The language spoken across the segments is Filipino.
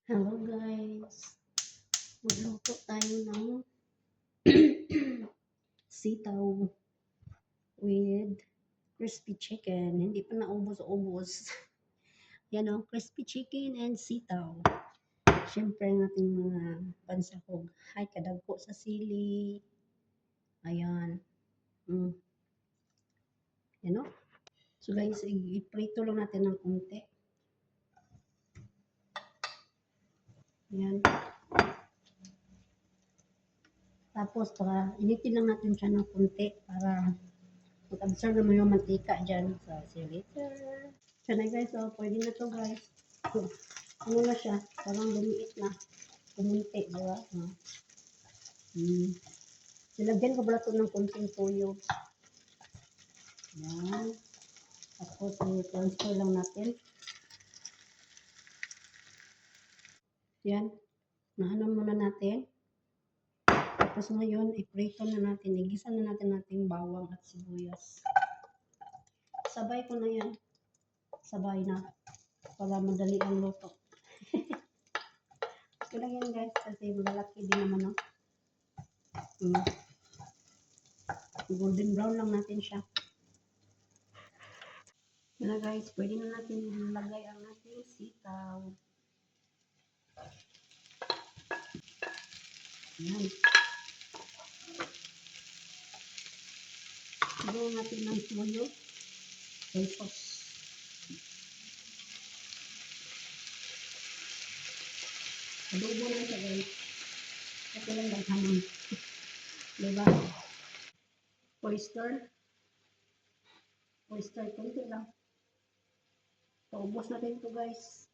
Hello guys, magluto tayo ng sitaw with crispy chicken. Hindi pa naubos-ubos. Yan o, crispy chicken and sitaw. Siyempre ang ating mga pansahog. Hay, kadagpo sa sili. Ayan. Yan o. So guys, i-prito lang natin ng konti. Ayan. Tapos, initin lang natin siya ng konti para mag-absorb naman yung mantika dyan. So, see you later. Siya na guys, so pwede na to guys. So, ano na siya, parang lumiit na. Kumunti, diba? Nilagyan ko pala ito ng konting toyo. Yan. Tapos, i-transfer lang natin. Yan. Nahanan muna natin. Tapos ngayon, i-prito na natin. Igisa na natin nating bawang at sibuyas. Sabay ko na yan. Sabay na. Para madali ang luto. Okay lang yan guys. Kasi malalaki din naman. No? Golden brown lang natin siya. Yan na guys. Pwede na natin ilagay ang ating sitaw. Yan. Gawin natin ng toyo. Soy sauce. Adobo na siya guys. Ito lang daghanon. Diba? Oyster. Oyster. Kunti lang. Paubos natin ito guys.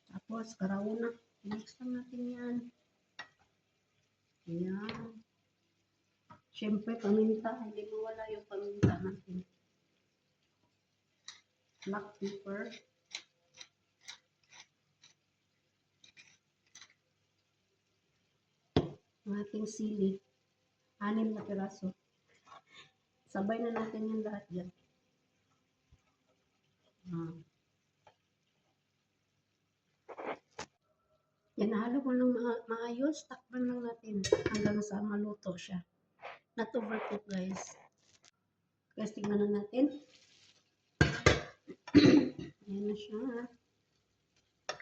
Tapos, karawuna. Mix lang natin yan. Ayan. Siyempre, paminta. Hindi mawala yung paminta natin. Black pepper. Ang ating sili. 6 na piraso. Sabay na natin yung lahat dyan. Yan, nahalo ko ng maayos. Takpan lang natin hanggang sa maluto siya. Not overcook guys. Guys, tignan na natin. Ayan na siya.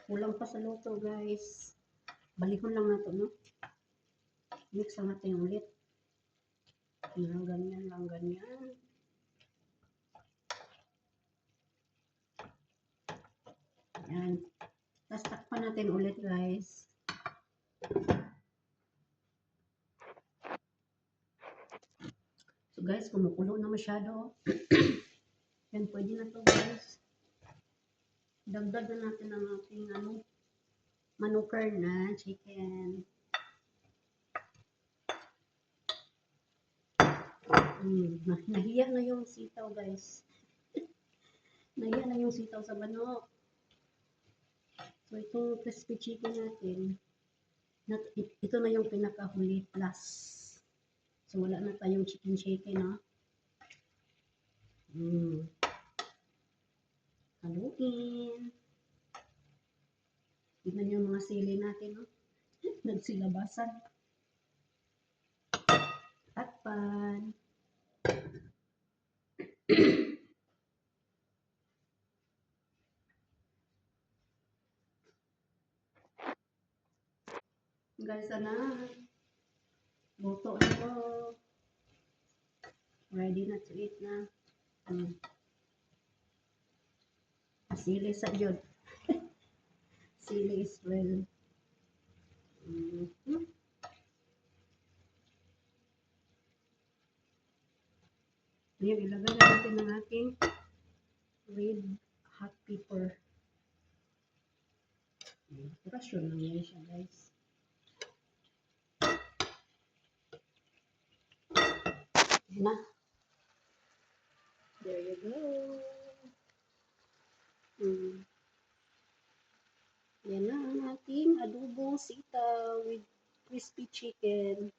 Kulang pa sa luto guys. Balikon lang natin, no? Mix lang natin ulit. Lang ganyan, lang ganyan. Ayan. Tapos takpan natin ulit guys. So guys, kumukulo na masyado. Yan, pwede na to guys. Dagdag na natin ang ating manuker na chicken. Nahiya na yung sitaw guys. Nahiya na yung sitaw sa manok. So itong crispy chicken natin, ito na yung pinakahuli plus. So wala na tayong chicken shaken, no? Haluin. Tignan yung mga sili natin, no? Nagsilabasan. Takpan. Guys, sana luto na to. Ready na to eat na. Sili sa jud. Sili is well. Ngayon, ilagay na natin ang ating red hot pepper. Rasyon lang yan siya guys. Na. There you go. Yan na ang ating adobong sitaw with crispy chicken.